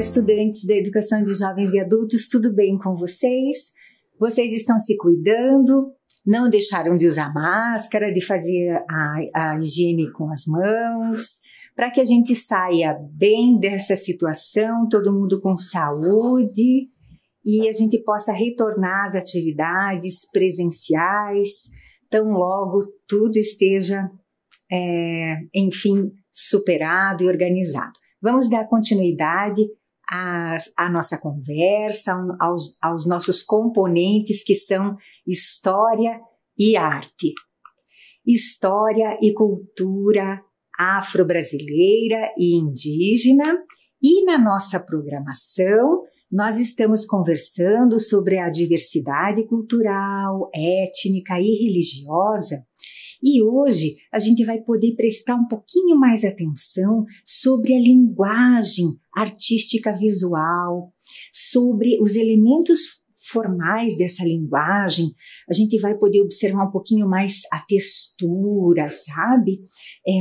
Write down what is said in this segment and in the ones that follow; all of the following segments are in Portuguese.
estudantes da educação de jovens e adultos, tudo bem com vocês? Vocês estão se cuidando? Não deixaram de usar máscara, de fazer a higiene com as mãos, para que a gente saia bem dessa situação, todo mundo com saúde e a gente possa retornar às atividades presenciais, tão logo tudo esteja, enfim, superado e organizado. Vamos dar continuidade à nossa conversa, aos nossos componentes que são história e arte. História e cultura afro-brasileira e indígena. E na nossa programação, nós estamos conversando sobre a diversidade cultural, étnica e religiosa. E hoje a gente vai poder prestar um pouquinho mais atenção sobre a linguagem artística visual, sobre os elementos formais dessa linguagem. A gente vai poder observar um pouquinho mais a textura, sabe?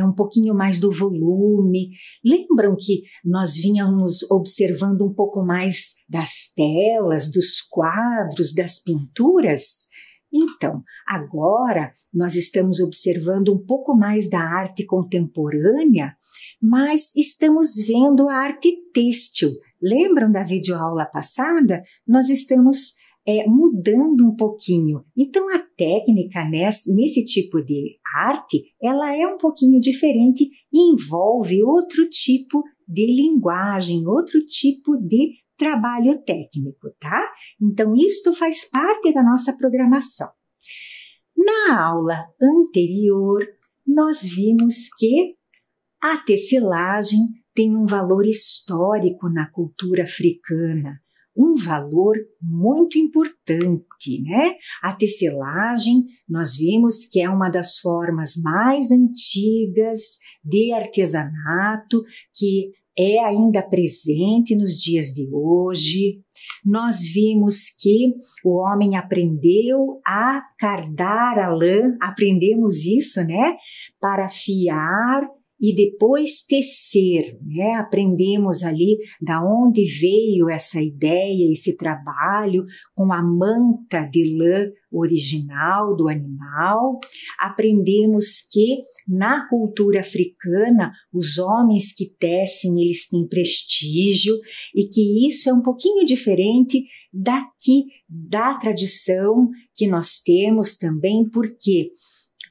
Um pouquinho mais do volume. Lembram que nós vínhamos observando um pouco mais das telas, dos quadros, das pinturas? Então, agora nós estamos observando um pouco mais da arte contemporânea, mas estamos vendo a arte têxtil. Lembram da videoaula passada? Nós estamos mudando um pouquinho. Então, a técnica nesse tipo de arte, ela é um pouquinho diferente e envolve outro tipo de linguagem, outro tipo de trabalho técnico, tá? Então, isto faz parte da nossa programação. Na aula anterior, nós vimos que a tecelagem tem um valor histórico na cultura africana, um valor muito importante, né? A tecelagem, nós vimos que é uma das formas mais antigas de artesanato, que é ainda presente nos dias de hoje. Nós vimos que o homem aprendeu a cardar a lã, aprendemos isso, né? Para fiar e depois tecer, né? Aprendemos ali da onde veio essa ideia, esse trabalho com a manta de lã original do animal. Aprendemos que na cultura africana os homens que tecem, eles têm prestígio e que isso é um pouquinho diferente daqui da tradição que nós temos também, porque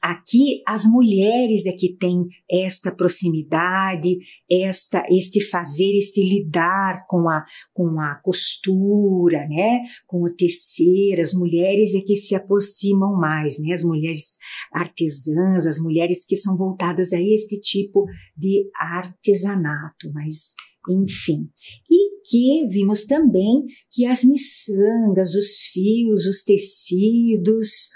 aqui as mulheres é que têm esta proximidade, este fazer, esse lidar com a costura, né? Com o tecer. As mulheres é que se aproximam mais, né? As mulheres artesãs, as mulheres que são voltadas a este tipo de artesanato, mas enfim. E que vimos também que as miçangas, os fios, os tecidos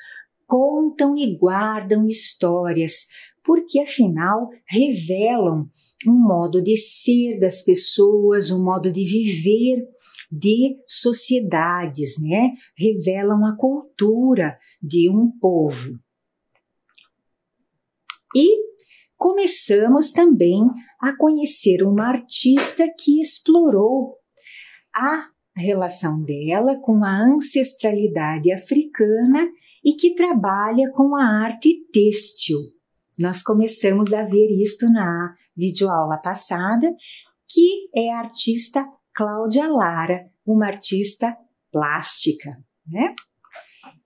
contam e guardam histórias, porque afinal revelam um modo de ser das pessoas, um modo de viver de sociedades, né? Revelam a cultura de um povo. E começamos também a conhecer uma artista que explorou a relação dela com a ancestralidade africana e que trabalha com a arte têxtil. Nós começamos a ver isto na videoaula passada, que é a artista Cláudia Lara, uma artista plástica, né?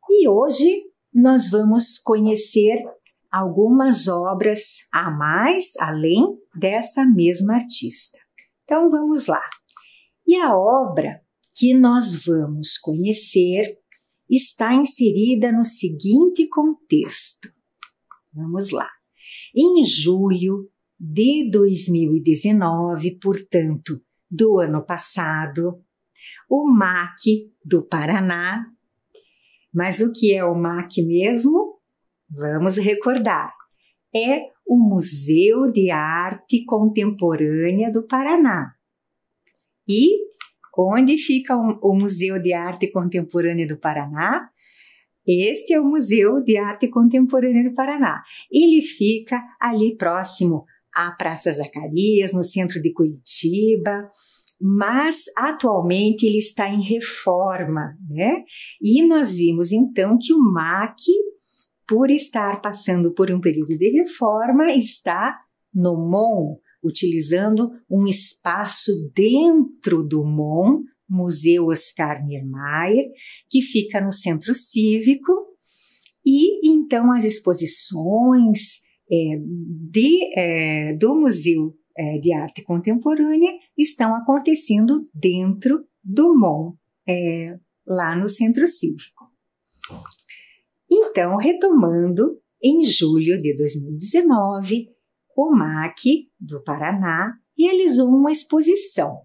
E hoje nós vamos conhecer algumas obras a mais, além dessa mesma artista. Então vamos lá. E a obra que nós vamos conhecer está inserida no seguinte contexto. Vamos lá. Em julho de 2019, portanto, do ano passado, o MAC do Paraná. Mas o que é o MAC mesmo? Vamos recordar. É o Museu de Arte Contemporânea do Paraná. E onde fica o Museu de Arte Contemporânea do Paraná? Este é o Museu de Arte Contemporânea do Paraná. Ele fica ali próximo à Praça Zacarias, no centro de Curitiba. mas atualmente ele está em reforma, né? E nós vimos então que o MAC, por estar passando por um período de reforma, está no MON, utilizando um espaço dentro do MON, Museu Oscar Niemeyer, que fica no Centro Cívico, e então as exposições do Museu de Arte Contemporânea estão acontecendo dentro do MON, lá no Centro Cívico. Então, retomando, em julho de 2019, o MAC do Paraná realizou uma exposição,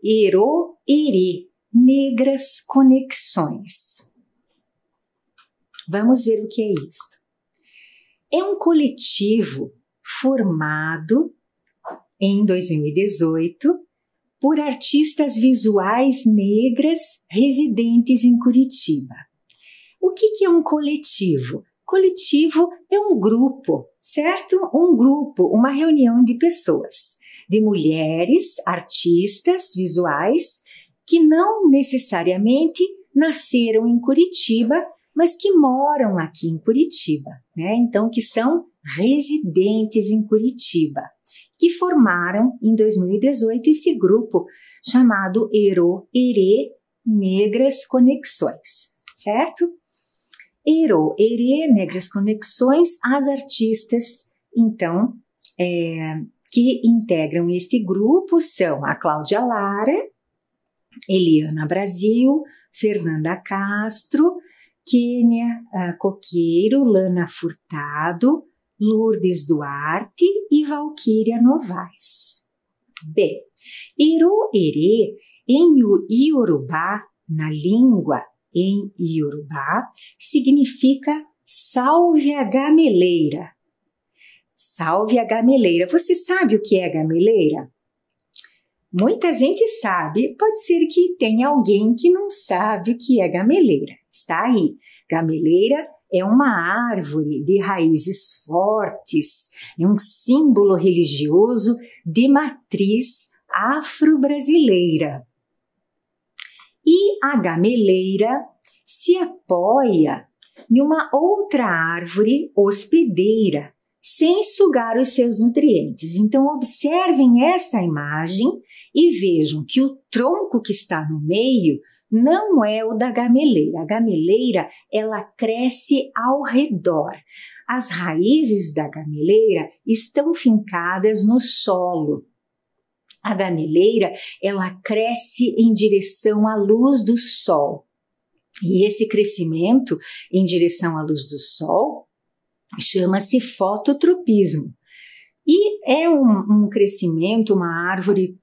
Ero Erê, Negras Conexões. Vamos ver o que é isto. É um coletivo formado em 2018 por artistas visuais negras residentes em Curitiba. O que é um coletivo? Coletivo é um grupo, certo? Um grupo, uma reunião de pessoas, de mulheres, artistas visuais, que não necessariamente nasceram em Curitiba, mas que moram aqui em Curitiba, né? Então, que são residentes em Curitiba, que formaram em 2018 esse grupo chamado Ero Erê, Negras Conexões, certo? Ero Erê, Negras Conexões, as artistas, então, que integram este grupo são a Cláudia Lara, Eliana Brasil, Fernanda Castro, Kênia Coqueiro, Lana Furtado, Lourdes Duarte e Valquíria Novaes. Bem, Ero Erê, em Iorubá, na língua em Iorubá, significa salve a gameleira. Salve a gameleira. Você sabe o que é gameleira? Muita gente sabe, pode ser que tenha alguém que não sabe o que é gameleira. Está aí. Gameleira é uma árvore de raízes fortes, é um símbolo religioso de matriz afro-brasileira. E a gameleira se apoia em uma outra árvore hospedeira, sem sugar os seus nutrientes. Então, observem essa imagem e vejam que o tronco que está no meio não é o da gameleira. A gameleira, ela cresce ao redor. As raízes da gameleira estão fincadas no solo. A gameleira, ela cresce em direção à luz do sol. E esse crescimento em direção à luz do sol chama-se fototropismo. E é um crescimento, uma árvore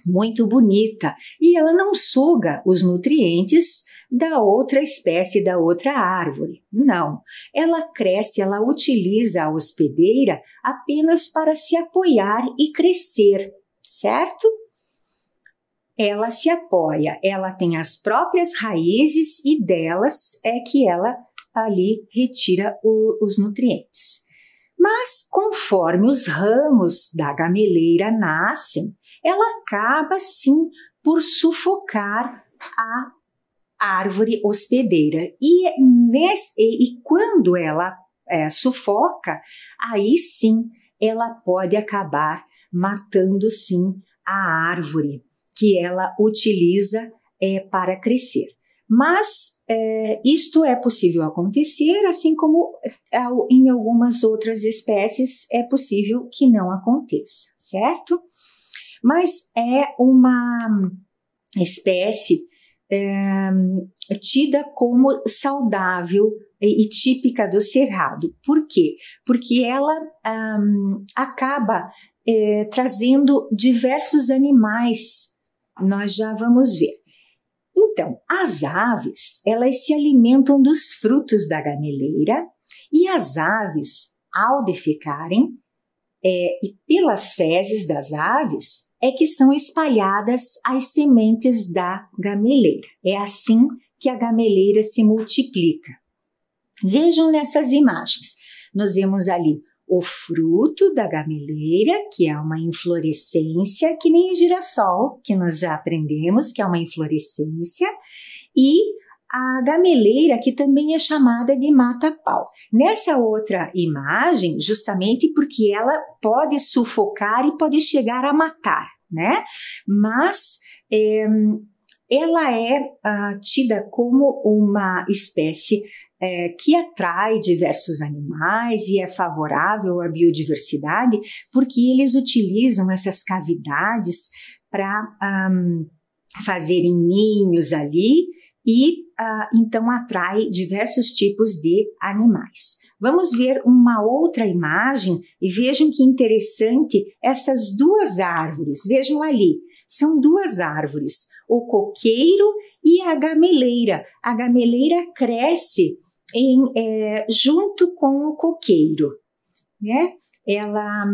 muito bonita, e ela não suga os nutrientes da outra espécie, da outra árvore. Não, ela cresce, ela utiliza a hospedeira apenas para se apoiar e crescer, certo? Ela se apoia, ela tem as próprias raízes e delas é que ela ali retira os nutrientes. Mas conforme os ramos da gameleira nascem, ela acaba sim por sufocar a árvore hospedeira. E quando ela sufoca, aí sim ela pode acabar matando sim a árvore que ela utiliza para crescer. Mas isto é possível acontecer, assim como em algumas outras espécies é possível que não aconteça, certo? Mas é uma espécie tida como saudável e típica do cerrado. Por quê? Porque ela acaba trazendo diversos animais. Nós já vamos ver. Então, as aves, elas se alimentam dos frutos da gameleira e as aves, ao defecarem, e pelas fezes das aves, é que são espalhadas as sementes da gameleira. É assim que a gameleira se multiplica. Vejam nessas imagens. Nós vemos ali o fruto da gameleira, que é uma inflorescência, que nem girassol, que nós já aprendemos que é uma inflorescência, e a gameleira, que também é chamada de mata-pau. Nessa outra imagem, justamente porque ela pode sufocar e pode chegar a matar, né? Mas ela é tida como uma espécie que atrai diversos animais e é favorável à biodiversidade, porque eles utilizam essas cavidades para fazerem ninhos ali e então atrai diversos tipos de animais. Vamos ver uma outra imagem e vejam que interessante essas duas árvores. Vejam ali, são duas árvores, o coqueiro e a gameleira. A gameleira cresce junto com o coqueiro, né? Ela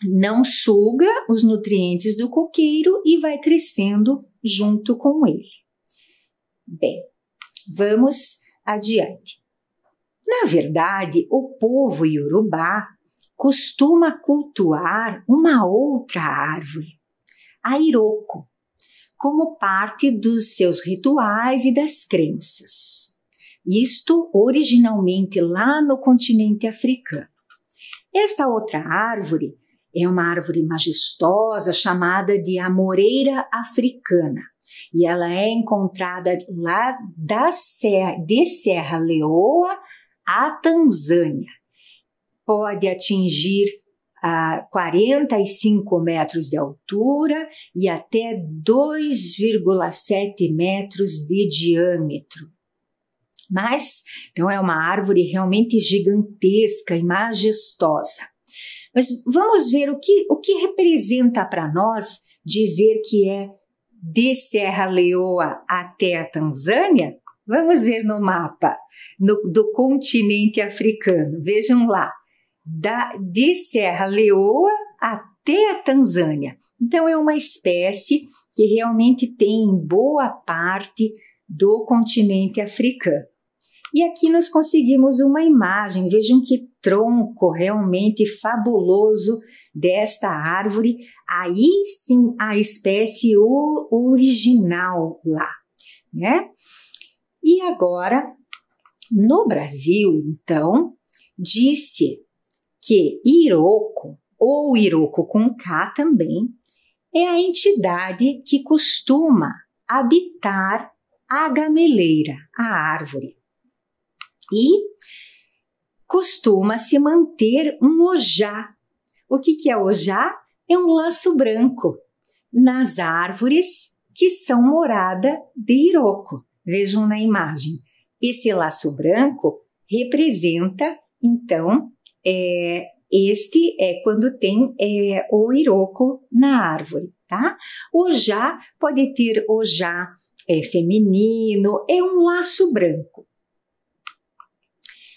não suga os nutrientes do coqueiro e vai crescendo junto com ele. Bem, vamos adiante. Na verdade, o povo iorubá costuma cultuar uma outra árvore, a iroko, como parte dos seus rituais e das crenças. Isto originalmente lá no continente africano. Esta outra árvore é uma árvore majestosa chamada de amoreira africana e ela é encontrada lá de Serra Leoa à Tanzânia. Pode atingir 45 metros de altura e até 2,7 metros de diâmetro. Mas, então é uma árvore realmente gigantesca e majestosa. Mas vamos ver o que representa para nós dizer que é de Serra Leoa até a Tanzânia? Vamos ver no mapa do continente africano. Vejam lá, de Serra Leoa até a Tanzânia. Então é uma espécie que realmente tem em boa parte do continente africano. E aqui nós conseguimos uma imagem, vejam que tronco realmente fabuloso desta árvore, aí sim a espécie original lá, né? E agora, no Brasil, então, disse que iroko, ou iroko com K também, é a entidade que costuma habitar a gameleira, a árvore. E costuma se manter um ojá. O que é ojá? É um laço branco nas árvores que são morada de iroko. Vejam na imagem. Esse laço branco representa, então, este é quando tem o iroko na árvore, tá? Ojá pode ter ojá feminino, é um laço branco.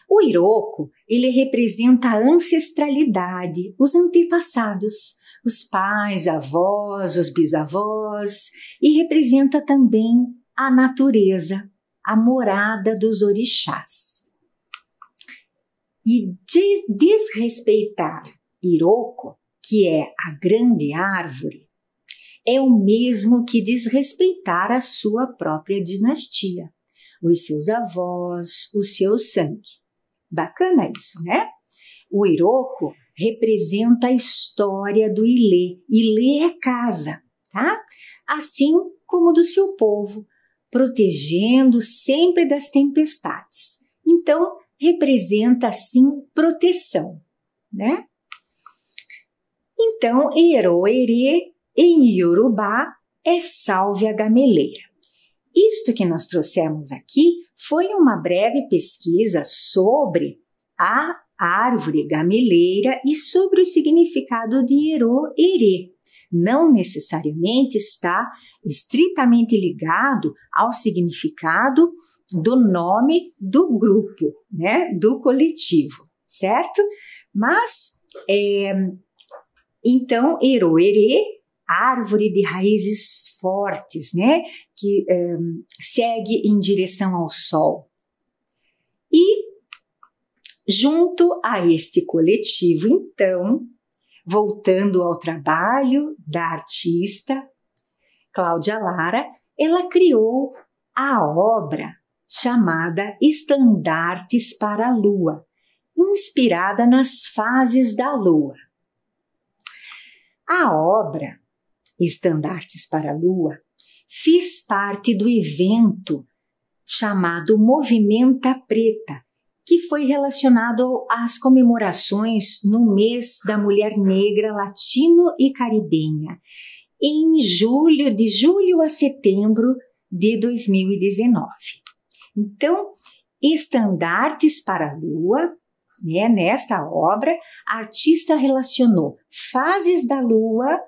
O iroko, ele representa a ancestralidade, os antepassados, os pais, avós, os bisavós, e representa também a natureza, a morada dos orixás. E desrespeitar iroko, que é a grande árvore, é o mesmo que desrespeitar a sua própria dinastia, os seus avós, o seu sangue. Bacana isso, né? O iroko representa a história do Ilê. Ilê é casa, tá? Assim como do seu povo, protegendo sempre das tempestades. Então, representa, assim, proteção, né? Então, Ero-erê, em Iorubá, é salve a gameleira. Isto que nós trouxemos aqui foi uma breve pesquisa sobre a árvore gameleira e sobre o significado de Ero-erê. Não necessariamente está estritamente ligado ao significado do nome do grupo, né, do coletivo, certo? Mas, então, Ero-erê, árvore de raízes fortes, né, que segue em direção ao sol. E Junto a este coletivo, então, voltando ao trabalho da artista Cláudia Lara, ela criou a obra chamada Estandartes para a Lua, inspirada nas fases da Lua. A obra Estandartes para a Lua fez parte do evento chamado Movimenta Preta, que foi relacionado às comemorações no mês da mulher negra latino e caribenha, de julho a setembro de 2019. Então, Estandartes para a Lua, nesta obra, a artista relacionou fases da Lua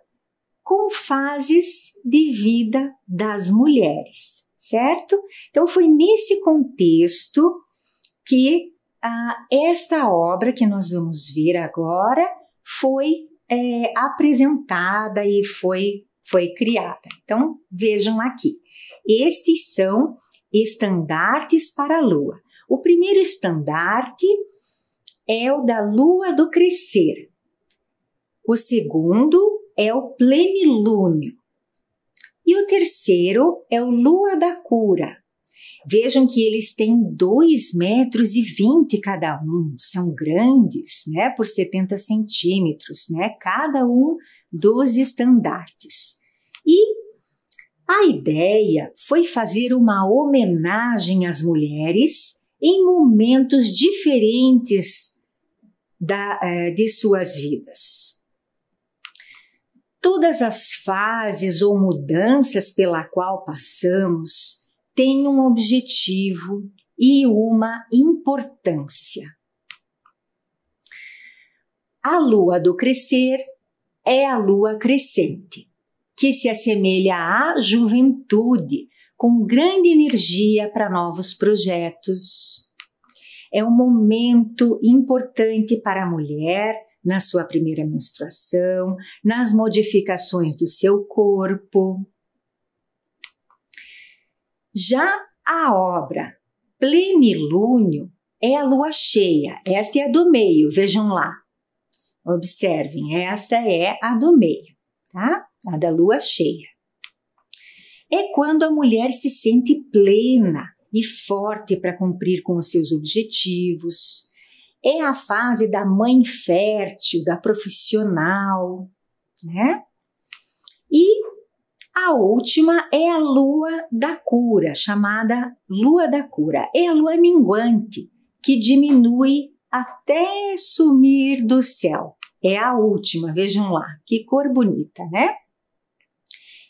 com fases de vida das mulheres, certo? Então, foi nesse contexto que esta obra que nós vamos ver agora foi apresentada e foi criada. Então, vejam aqui. Estes são estandartes para a Lua. O primeiro estandarte é o da Lua do Crescer. O segundo é o Plenilúnio. E o terceiro é o Lua da Cura. Vejam que eles têm 2,20 metros cada um, são grandes, por 70 centímetros, cada um dos estandartes. E a ideia foi fazer uma homenagem às mulheres em momentos diferentes de suas vidas. Todas as fases ou mudanças pela qual passamos tem um objetivo e uma importância. A lua do crescer é a lua crescente, que se assemelha à juventude, com grande energia para novos projetos. É um momento importante para a mulher na sua primeira menstruação, nas modificações do seu corpo. Já a obra Plenilúnio é a lua cheia, esta é a do meio, vejam lá. Observem, esta é a do meio, tá? A da lua cheia. É quando a mulher se sente plena e forte para cumprir com os seus objetivos. É a fase da mãe fértil, da profissional, né? E a última é a lua da cura, chamada lua da cura. É a lua minguante, que diminui até sumir do céu. É a última, vejam lá, que cor bonita, né?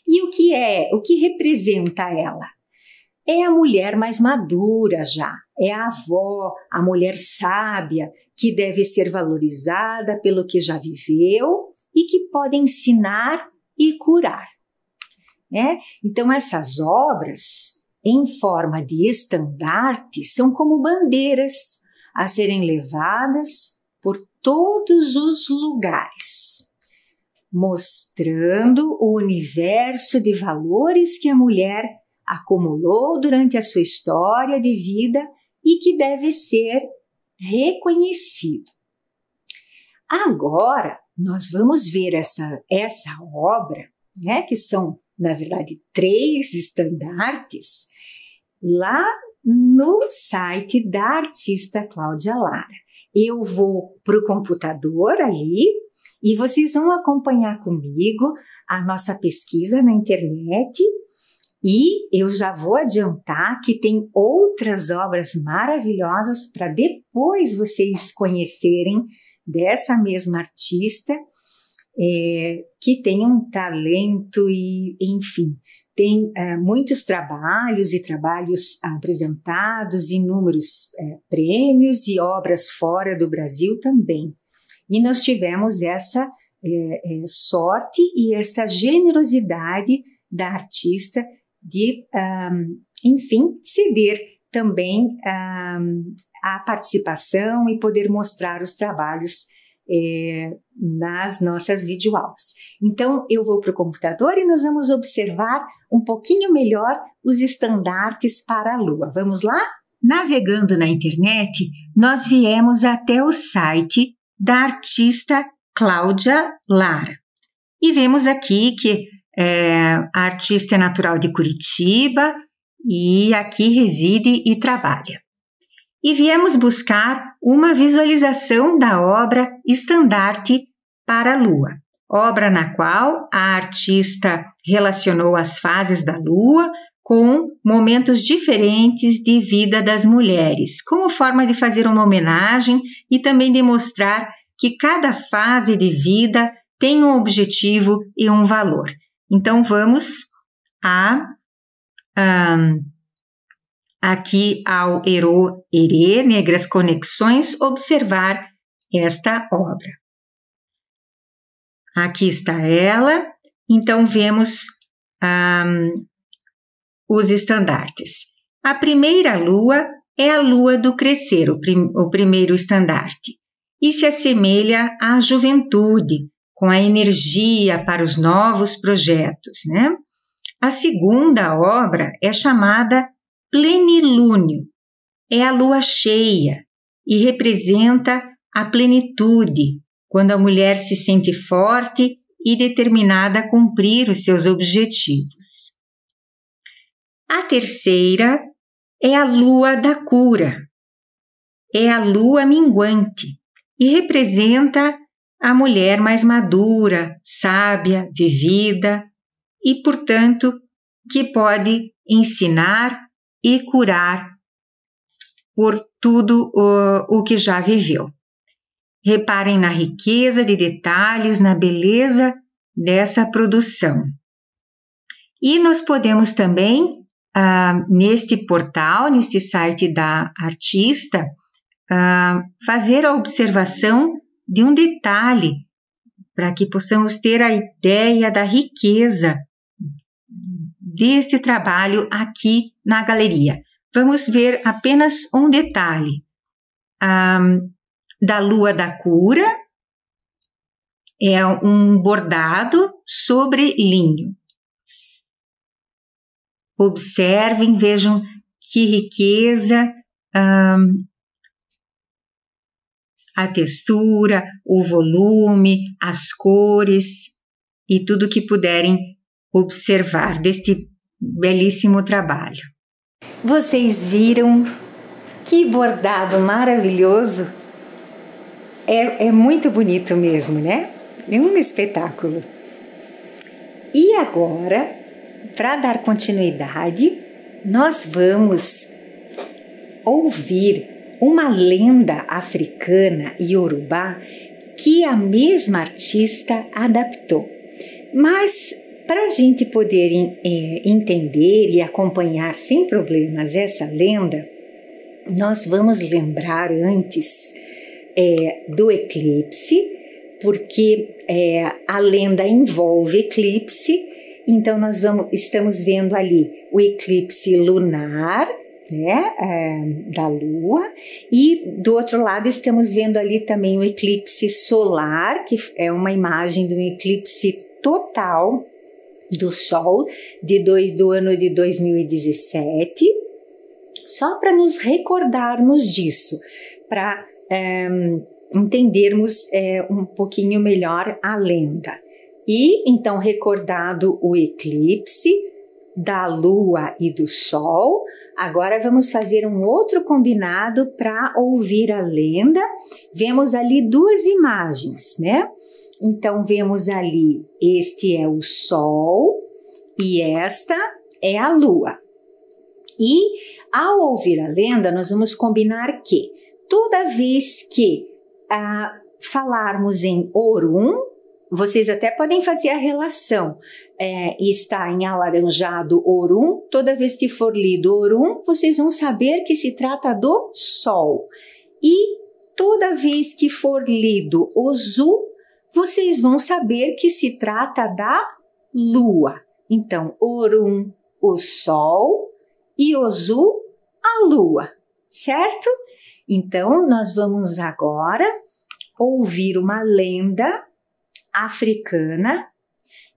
E o que representa ela? É a mulher mais madura já, é a avó, a mulher sábia, que deve ser valorizada pelo que já viveu e que pode ensinar e curar. Né? Então, essas obras, em forma de estandarte, são como bandeiras a serem levadas por todos os lugares, mostrando o universo de valores que a mulher acumulou durante a sua história de vida e que deve ser reconhecido. Agora, nós vamos ver essa obra, né, que são, na verdade, 3 estandartes, lá no site da artista Cláudia Lara. Eu vou para o computador ali e vocês vão acompanhar comigo a nossa pesquisa na internet. E eu já vou adiantar que tem outras obras maravilhosas para depois vocês conhecerem dessa mesma artista, que tem um talento e, enfim, tem muitos trabalhos e trabalhos apresentados, inúmeros prêmios e obras fora do Brasil também. E nós tivemos essa sorte e esta generosidade da artista de, enfim, ceder também a participação e poder mostrar os trabalhos nas nossas videoaulas. Então, eu vou para o computador e nós vamos observar um pouquinho melhor os estandartes para a Lua. Vamos lá? navegando na internet, nós viemos até o site da artista Cláudia Lara. E vemos aqui que a artista é natural de Curitiba e aqui reside e trabalha. E viemos buscar uma visualização da obra Estandarte para a Lua, obra na qual a artista relacionou as fases da Lua com momentos diferentes de vida das mulheres, como forma de fazer uma homenagem e também de mostrar que cada fase de vida tem um objetivo e um valor. Então, vamos aqui ao Herô Herê, Negras Conexões, observar esta obra. Aqui está ela, então vemos os estandartes. A primeira lua é a lua do crescer, o primeiro estandarte, e se assemelha à juventude, com a energia para os novos projetos, né? A segunda obra é chamada Plenilúnio, é a lua cheia e representa a plenitude, quando a mulher se sente forte e determinada a cumprir os seus objetivos. A terceira é a lua da cura, é a lua minguante e representa a mulher mais madura, sábia, vivida e, portanto, que pode ensinar e curar por tudo o que já viveu. Reparem na riqueza de detalhes, na beleza dessa produção. E nós podemos também, neste portal, neste site da artista, fazer a observação de um detalhe para que possamos ter a ideia da riqueza deste trabalho aqui na galeria. Vamos ver apenas um detalhe. Da lua da cura é um bordado sobre linho. Observem, vejam que riqueza, a textura, o volume, as cores e tudo que puderem observar deste belíssimo trabalho. Vocês viram que bordado maravilhoso? É muito bonito mesmo, né? É um espetáculo. E agora, para dar continuidade, nós vamos ouvir uma lenda africana iorubá que a mesma artista adaptou. Mas para a gente poder entender e acompanhar sem problemas essa lenda, nós vamos lembrar antes do eclipse, porque a lenda envolve eclipse, então nós estamos vendo ali o eclipse lunar, né, da Lua, e do outro lado estamos vendo ali também o eclipse solar, que é uma imagem de um eclipse total do Sol do ano de 2017, só para nos recordarmos disso, para entendermos um pouquinho melhor a lenda. E então, recordado o eclipse da Lua e do Sol, agora vamos fazer um outro combinado para ouvir a lenda. Vemos ali duas imagens, né? Então, vemos ali, este é o Sol e esta é a Lua. E, ao ouvir a lenda, nós vamos combinar que toda vez que falarmos em Orum, vocês até podem fazer a relação, está em alaranjado Orum, toda vez que for lido Orum, vocês vão saber que se trata do Sol. E toda vez que for lido Ozu, vocês vão saber que se trata da Lua. Então, Orum, o Sol, e Ozu, a Lua, certo? Então, nós vamos agora ouvir uma lenda africana,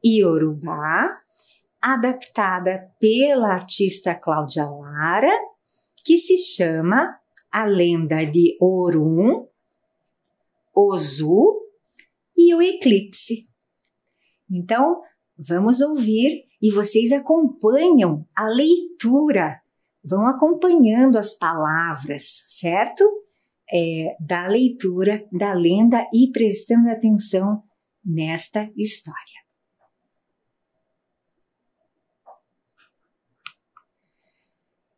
iorubá, adaptada pela artista Cláudia Lara, que se chama a lenda de Orum, Ozu e o eclipse. Então, vamos ouvir e vocês acompanham a leitura, vão acompanhando as palavras, certo? Da leitura da lenda e prestando atenção nesta história.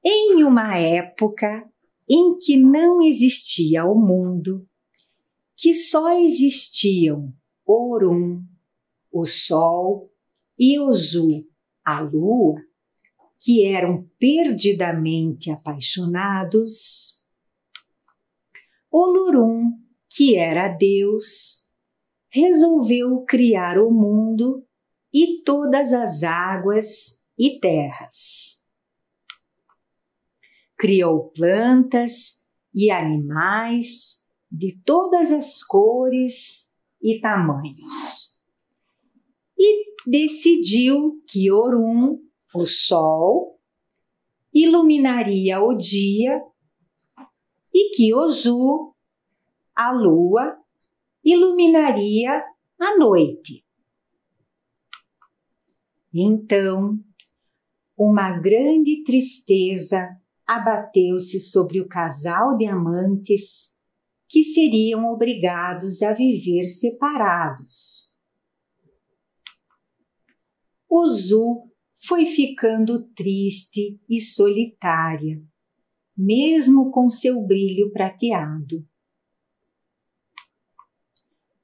Em uma época em que não existia o mundo, que só existiam Orum, o Sol, e Ozu, a Lua, que eram perdidamente apaixonados, Olorum, que era Deus, resolveu criar o mundo e todas as águas e terras. Criou plantas e animais de todas as cores e tamanhos. E decidiu que Orum, o Sol, iluminaria o dia e que Ozu, a Lua, iluminaria a noite. Então, uma grande tristeza abateu-se sobre o casal de amantes que seriam obrigados a viver separados. Ozu foi ficando triste e solitária, mesmo com seu brilho prateado.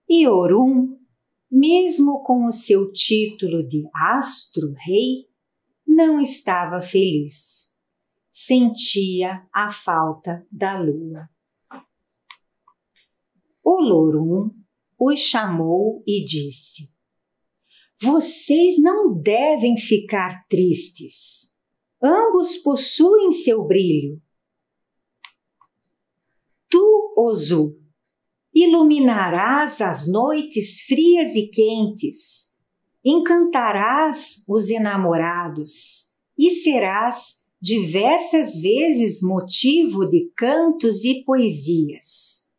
E Orum, mesmo com o seu título de astro-rei, não estava feliz. Sentia a falta da lua. Olorum os chamou e disse: "Vocês não devem ficar tristes. Ambos possuem seu brilho. Tu, Ozu, iluminarás as noites frias e quentes, encantarás os enamorados e serás diversas vezes motivo de cantos e poesias.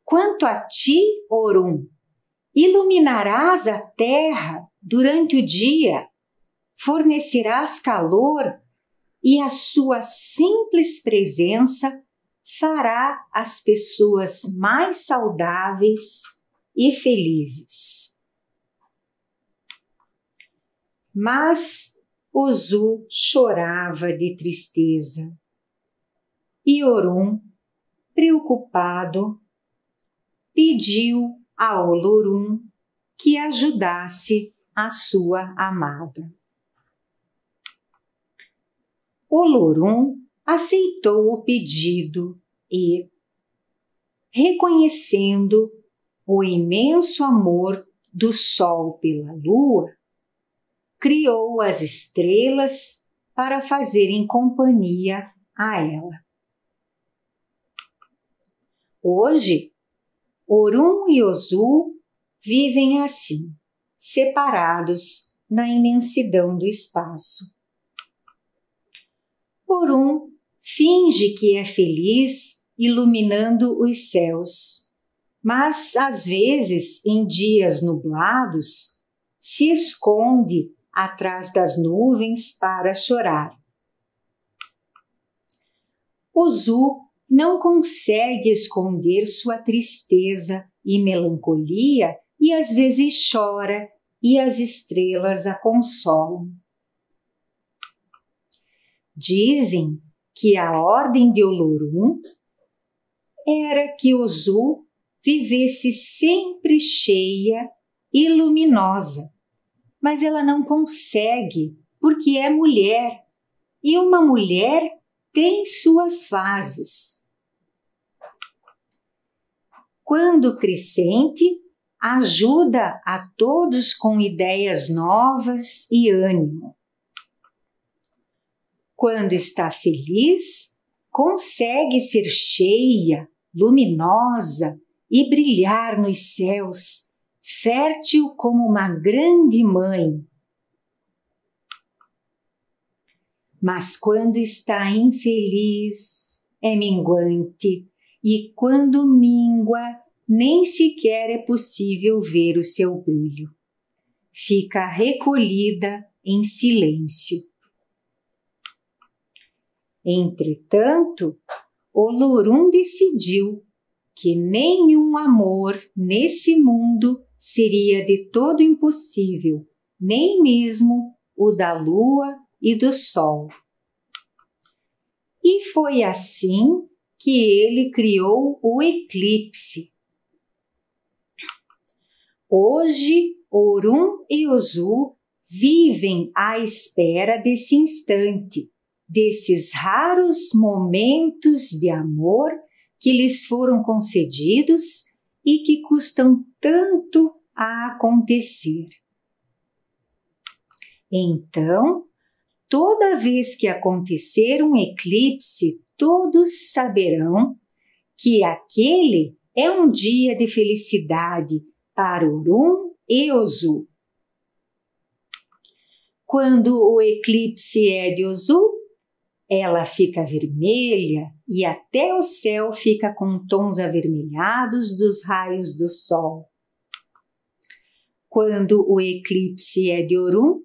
Quanto a ti, Orum, iluminarás a terra durante o dia, fornecerás calor e a sua simples presença fará as pessoas mais saudáveis e felizes." Mas Ozu chorava de tristeza e Orum, preocupado, pediu a Olorum que ajudasse a sua amada. Olorum aceitou o pedido e, reconhecendo o imenso amor do Sol pela Lua, criou as estrelas para fazerem companhia a ela. Hoje, Orum e Ozu vivem assim, separados na imensidão do espaço. Orum finge que é feliz iluminando os céus, mas às vezes, em dias nublados, se esconde atrás das nuvens para chorar. Ozu não consegue esconder sua tristeza e melancolia e às vezes chora e as estrelas a consolam. Dizem que a ordem de Olorum era que Ozu vivesse sempre cheia e luminosa, mas ela não consegue porque é mulher e uma mulher tem suas fases. Quando crescente, ajuda a todos com ideias novas e ânimo. Quando está feliz, consegue ser cheia, luminosa e brilhar nos céus, fértil como uma grande mãe. Mas quando está infeliz, é minguante, e quando mingua, nem sequer é possível ver o seu brilho. Fica recolhida em silêncio. Entretanto, Olorum decidiu que nenhum amor nesse mundo seria de todo impossível, nem mesmo o da lua e do sol. E foi assim que ele criou o eclipse. Hoje, Orum e Ozu vivem à espera desse instante, desses raros momentos de amor que lhes foram concedidos e que custam tanto a acontecer. Então, toda vez que acontecer um eclipse, todos saberão que aquele é um dia de felicidade para Orum e Ozu. Quando o eclipse é de Ozu, ela fica vermelha e até o céu fica com tons avermelhados dos raios do sol. Quando o eclipse é de Orum,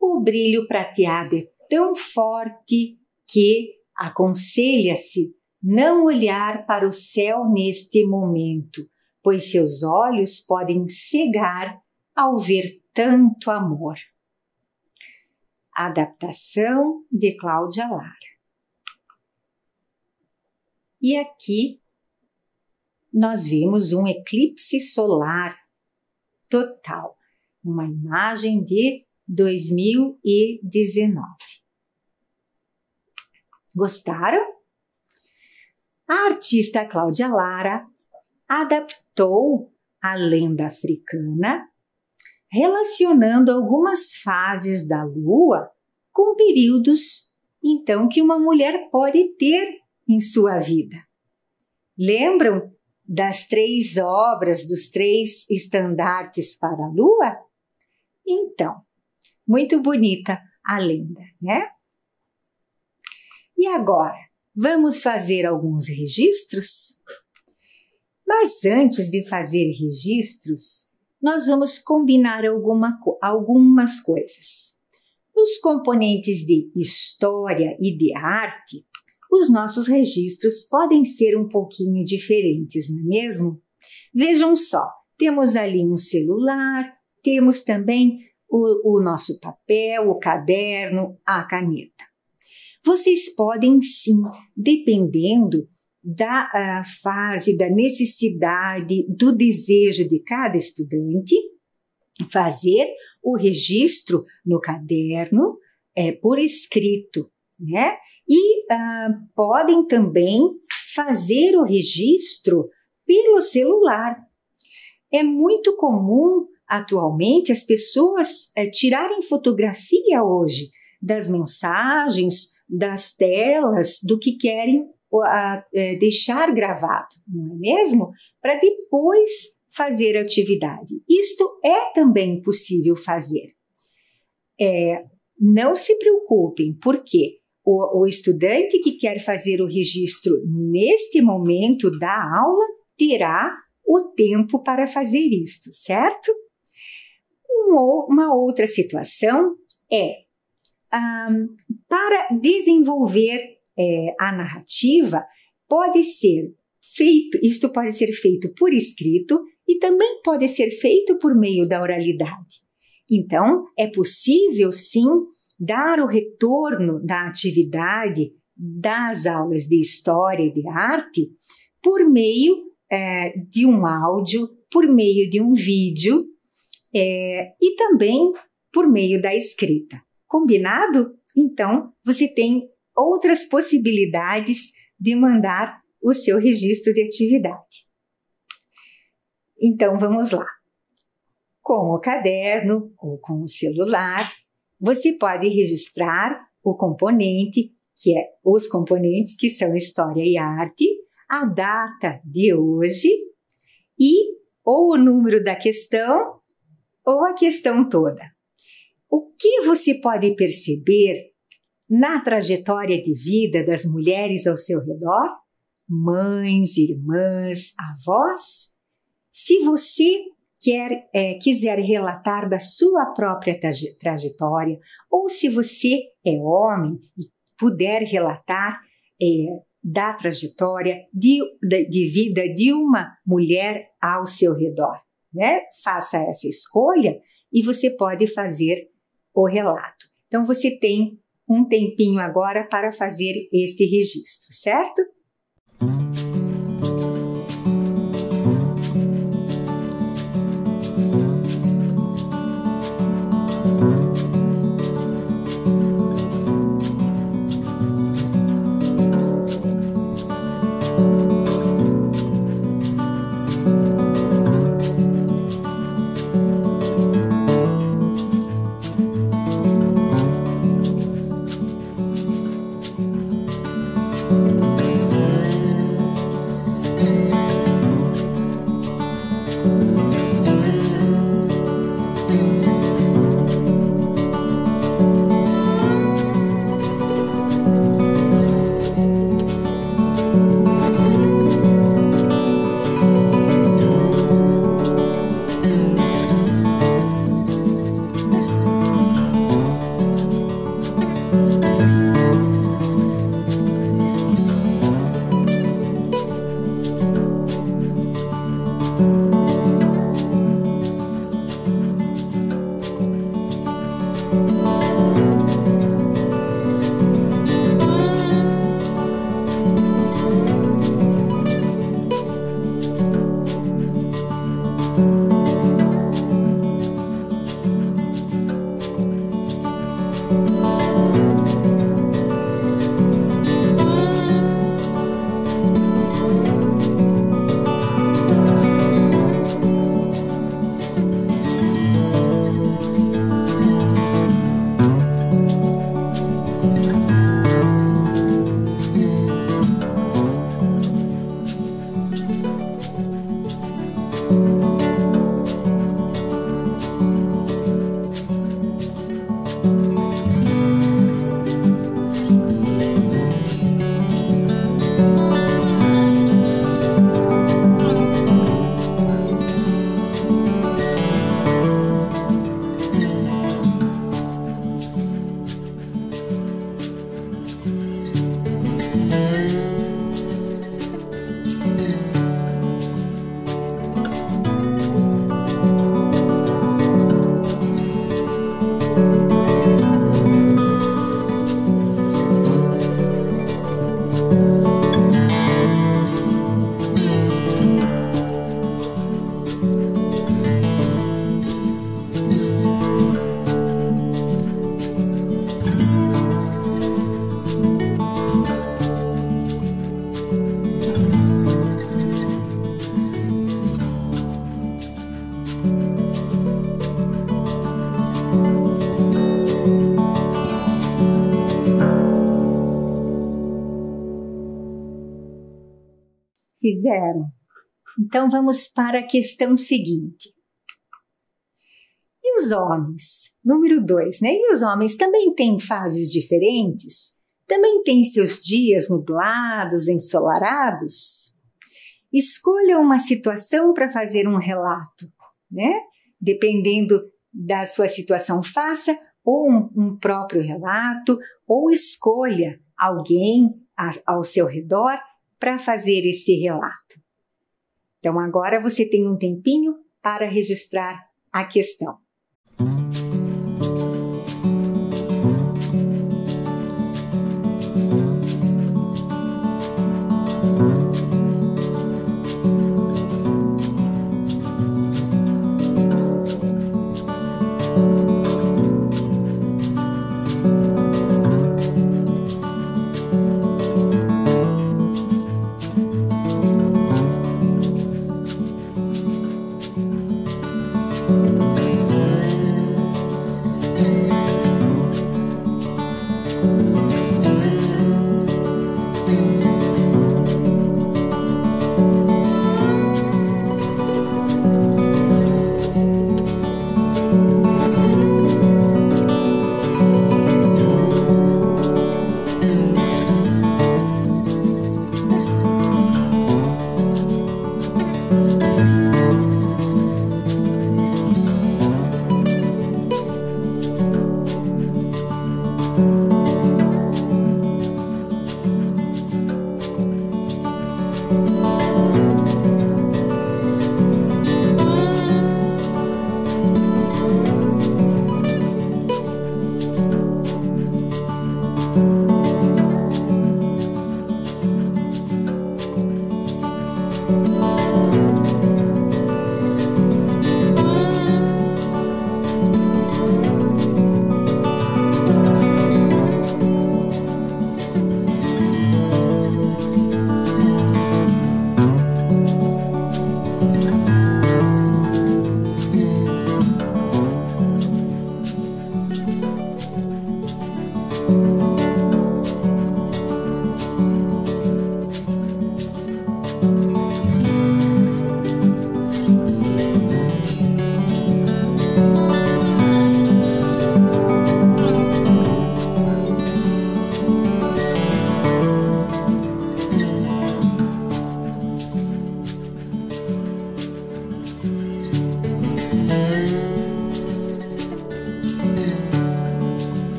o brilho prateado é tão forte que aconselha-se não olhar para o céu neste momento, pois seus olhos podem cegar ao ver tanto amor. Adaptação de Cláudia Lara. E aqui nós vemos um eclipse solar total, uma imagem de 2019. Gostaram? A artista Cláudia Lara adaptou a lenda africana, relacionando algumas fases da lua com períodos, então, que uma mulher pode ter em sua vida. Lembram das 3 obras, dos 3 estandartes para a lua? Então, muito bonita a lenda, né? E agora, vamos fazer alguns registros? Mas antes de fazer registros, nós vamos combinar algumas coisas. Nos componentes de história e de arte, os nossos registros podem ser um pouquinho diferentes, não é mesmo? Vejam só, temos ali um celular, temos também o nosso papel, o caderno, a caneta. Vocês podem sim, dependendo da fase, da necessidade, do desejo de cada estudante, fazer o registro no caderno por escrito, né? E podem também fazer o registro pelo celular. É muito comum atualmente as pessoas tirarem fotografia hoje das mensagens, das telas, do que querem deixar gravado, não é mesmo? Para depois fazer a atividade. Isto é também possível fazer. Não se preocupem, porque o estudante que quer fazer o registro neste momento da aula terá o tempo para fazer isto, certo? Uma outra situação para desenvolver a narrativa, isto pode ser feito por escrito e também pode ser feito por meio da oralidade. Então, é possível sim dar o retorno da atividade das aulas de história e de arte por meio de um áudio, por meio de um vídeo e também por meio da escrita. Combinado? Então, você tem outras possibilidades de mandar o seu registro de atividade. Então, vamos lá. Com o caderno ou com o celular, você pode registrar o componente, os componentes que são história e arte, a data de hoje e ou o número da questão ou a questão toda. O que você pode perceber na trajetória de vida das mulheres ao seu redor, mães, irmãs, avós. Se você quiser relatar da sua própria trajetória, ou se você é homem e puder relatar da trajetória de vida de uma mulher ao seu redor, né? Faça essa escolha e você pode fazer o relato. Então, você tem um tempinho agora para fazer este registro, certo? Fizeram. Então vamos para a questão seguinte. E os homens? Número 2, né? E os homens também têm fases diferentes? Também têm seus dias nublados, ensolarados? Escolha uma situação para fazer um relato, né? Dependendo da sua situação, faça ou um próprio relato, ou escolha alguém ao seu redor para fazer esse relato. Então, agora você tem um tempinho para registrar a questão.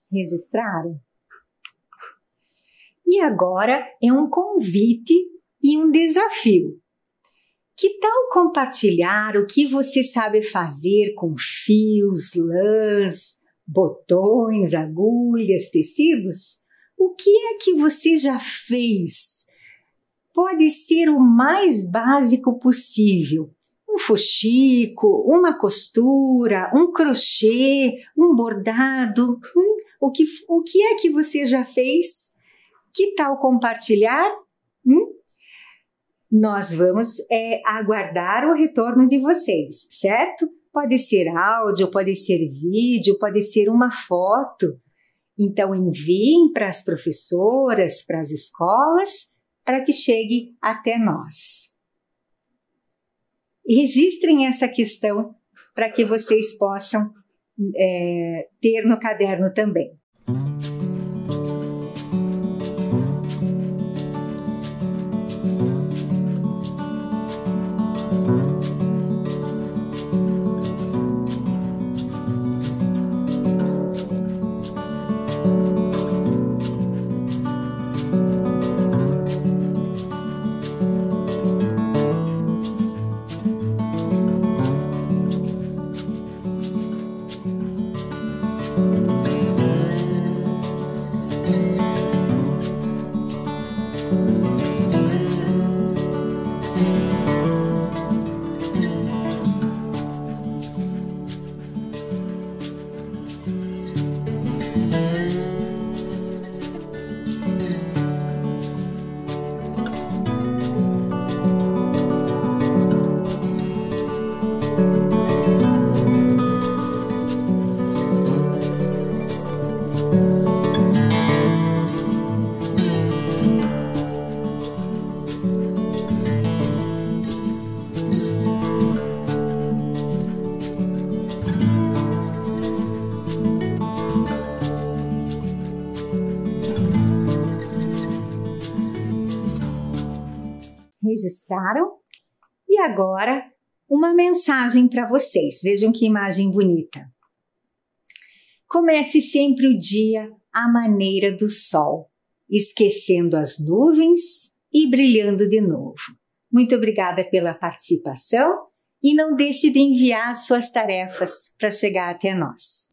Registraram? E agora é um convite e um desafio. Que tal compartilhar o que você sabe fazer com fios, lãs, botões, agulhas, tecidos? O que é que você já fez? Pode ser o mais básico possível. Um fuxico, uma costura, um crochê, um bordado. O que é que você já fez? Que tal compartilhar? Nós vamos aguardar o retorno de vocês, certo? Pode ser áudio, pode ser vídeo, pode ser uma foto. Então enviem para as professoras, para as escolas, para que chegue até nós. Registrem essa questão para que vocês possam ter no caderno também. Registraram? E agora, uma mensagem para vocês. Vejam que imagem bonita. Comece sempre o dia à maneira do sol, esquecendo as nuvens e brilhando de novo. Muito obrigada pela participação e não deixe de enviar suas tarefas para chegar até nós.